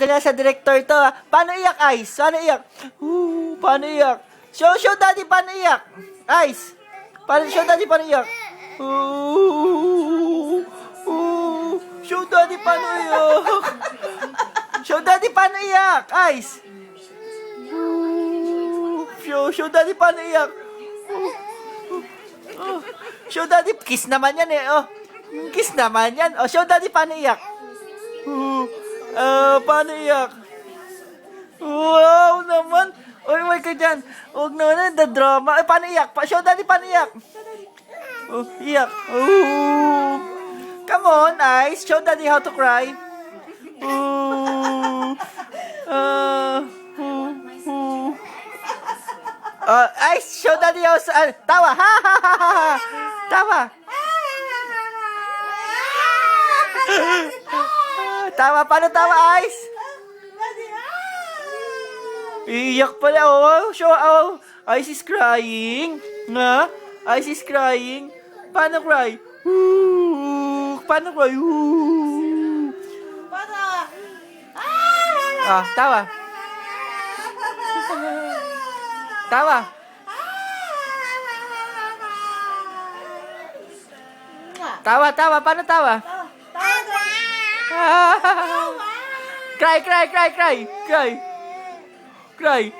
magaling sa director to. Paano iyak, Ice? Paano iyak? Paano iyak? Show daddy, paano iyak? Ice. Show daddy, paano iyak? Show daddy, paano iyak? Show daddy, paano iyak? Ice. Show daddy, paano iyak? Show daddy, kiss naman yan eh. Oh. Kiss naman yan. Oh, show daddy, paano iyak? Paano iyak? Wow naman. Uy, may ka dyan. Huwag naman na, drama. Ay, paano iyak? Show daddy, paano iyak? Iyak. Come on, Ice. Show daddy how to cry. Ice, show daddy how to... tawa. Ha, ha, ha, ha, ha. Tawa. Tawa. Paano tawa, Ice? Iyak pala. Show. Ice is crying. Nga? Ice is crying. Paano cry? Paano cry? Tawa. Tawa. Tawa. Paano tawa? Cry.